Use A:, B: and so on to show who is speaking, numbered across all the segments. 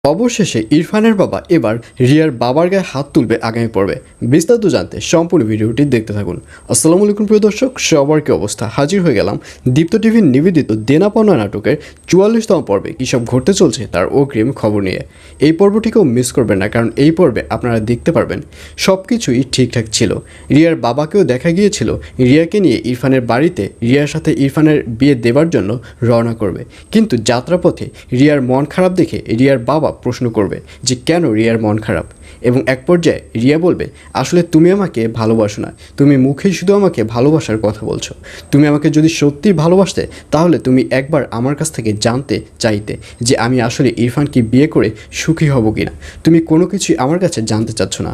A: অবশেষে ইরফানের বাবা এবার রিয়ার বাবার গায়ে হাত তুলবে আগামী পর্বে। বিস্তারিত জানতে সম্পূর্ণ ভিডিওটি দেখতে থাকুন। আসসালামু আলাইকুম প্রিয় দর্শক, সবার কি অবস্থা? হাজির হয়ে গেলাম দীপ্ত টিভির নিবেদিত দেনা পাওনা নাটকের 44তম পর্বে কী সব ঘটতে চলছে তার অগ্রিম খবর নিয়ে। এই পর্বটিকেও মিস করবেন না, কারণ এই পর্বে আপনারা দেখতে পারবেন সব কিছুই ঠিকঠাক ছিল। রিয়ার বাবাকেও দেখা গিয়েছিল রিয়াকে নিয়ে ইরফানের বাড়িতে রিয়ার সাথে ইরফানের বিয়ে দেবার জন্য রওনা করবে, কিন্তু যাত্রাপথে রিয়ার মন খারাপ দেখে রিয়ার বাবা প্রশ্ন করবে যে কেন রিয়ার মন খারাপ, এবং এক পর্যায়ে রিয়া বলবে আসলে তুমি আমাকে ভালোবাসো না, তুমি মুখেই শুধু আমাকে ভালোবাসার কথা বলছো। তুমি আমাকে যদি সত্যিই ভালোবাসতে তাহলে তুমি একবার আমার কাছ থেকে জানতে চাইতে যে আমি আসলে ইরফানকে বিয়ে করে সুখী হব কিনা। তুমি কোনো কিছুই আমার কাছে জানতে চাচ্ছ না।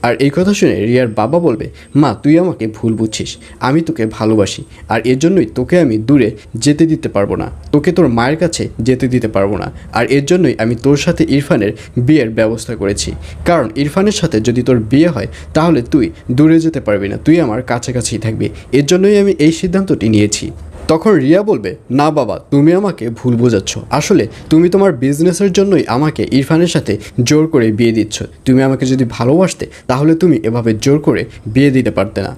A: আর এই কথা শুনে রিয়ার বাবা বলবে, মা তুই আমাকে ভুল বুঝছিস, আমি তোকে ভালোবাসি, আর এর জন্যই তোকে আমি দূরে যেতে দিতে পারবো না, তোকে তোর মায়ের কাছে যেতে দিতে পারবো না। আর এর জন্যই আমি তোর সাথে ইরফানের বিয়ের ব্যবস্থা করেছি, কারণ ইরফানের সাথে যদি তোর বিয়ে হয় তাহলে তুই দূরে যেতে পারবি না, তুই আমার কাছাকাছিই থাকবি। এর জন্যই আমি এই সিদ্ধান্তটি নিয়েছি। তখন রিয়া বলবে, না বাবা তুমি আমাকে ভুল বোঝাচ্ছ, আসলে তুমি তোমার বিজনেসের জন্যই আমাকে ইরফানের সাথে জোর করে বিয়ে দিচ্ছ। তুমি আমাকে যদি ভালোবাসতে তাহলে তুমি এভাবে জোর করে বিয়ে দিতে পারতে না।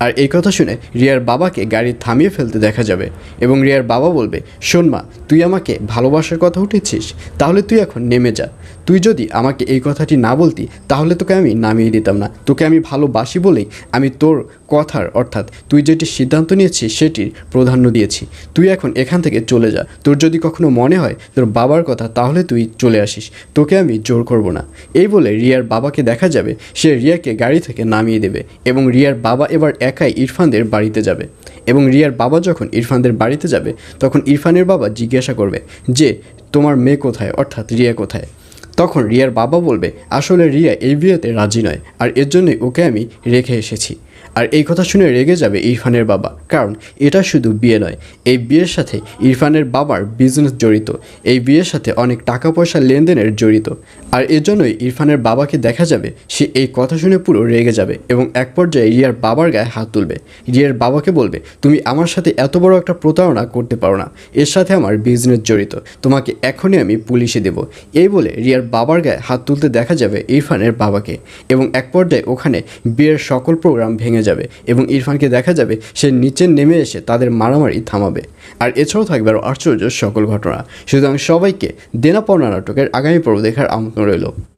A: আর এই কথা শুনে রিয়ার বাবাকে গাড়ি থামিয়ে ফেলতে দেখা যাবে, এবং রিয়ার বাবা বলবে, শোন মা, তুই আমাকে ভালোবাসার কথা উঠেছিস, তাহলে তুই এখন নেমে যা। তুই যদি আমাকে এই কথাটি না বলতি তাহলে তোকে আমি নামিয়ে দিতাম না। তোকে আমি ভালোবাসি বলেই আমি তোর কথার, অর্থাৎ তুই যেটি সিদ্ধান্ত নিয়েছিস সেটির প্রাধান্য দিয়েছি। তুই এখন এখান থেকে চলে যা। তোর যদি কখনো মনে হয় তোর বাবার কথা তাহলে তুই চলে আসিস, তোকে আমি জোর করব না। এই বলে রিয়ার বাবাকে দেখা যাবে সে রিয়াকে গাড়ি থেকে নামিয়ে দেবে, এবং রিয়ার বাবা এবার একাই ইরফানদের বাড়িতে যাবে। এবং রিয়ার বাবা যখন ইরফানদের বাড়িতে যাবে তখন ইরফানের বাবা জিজ্ঞাসা করবে যে তোমার মেয়ে কোথায়, অর্থাৎ রিয়া কোথায়। তখন রিয়ার বাবা বলবে, আসলে রিয়া এই বিয়েতে রাজি নয়, আর এর জন্যই ওকে আমি রেখে এসেছি। আর এই কথা শুনে রেগে যাবে ইরফানের বাবা, কারণ এটা শুধু বিয়ে নয়, এই বিয়ের সাথে ইরফানের বাবার বিজনেস জড়িত, এই বিয়ের সাথে অনেক টাকা পয়সা লেনদেনের জড়িত। আর এর জন্যই ইরফানের বাবাকে দেখা যাবে সে এই কথা শুনে পুরো রেগে যাবে, এবং এক পর্যায়ে রিয়ার বাবার গায়ে হাত তুলবে। রিয়ার বাবাকে বলবে, তুমি আমার সাথে এত বড় একটা প্রতারণা করতে পারো না, এর সাথে আমার বিজনেস জড়িত, তোমাকে এখনই আমি পুলিশে দেব। এই বলে রিয়ার বাবার গায়ে হাত তুলতে দেখা যাবে ইরফানের বাবাকে, এবং এক পর্যায়ে ওখানে বিয়ের সকল প্রোগ্রাম ভেঙে যাবে, এবং ইরফানকে দেখা যাবে সে নিচে নেমে এসে তাদের মারামারি থামাবে। আর এছাড়াও থাকবে আরও আশ্চর্য সকল ঘটনা। সুতরাং সবাইকে দেনা পাওনা নাটকের আগামী পর্ব দেখার আমন্ত্রণ রইল।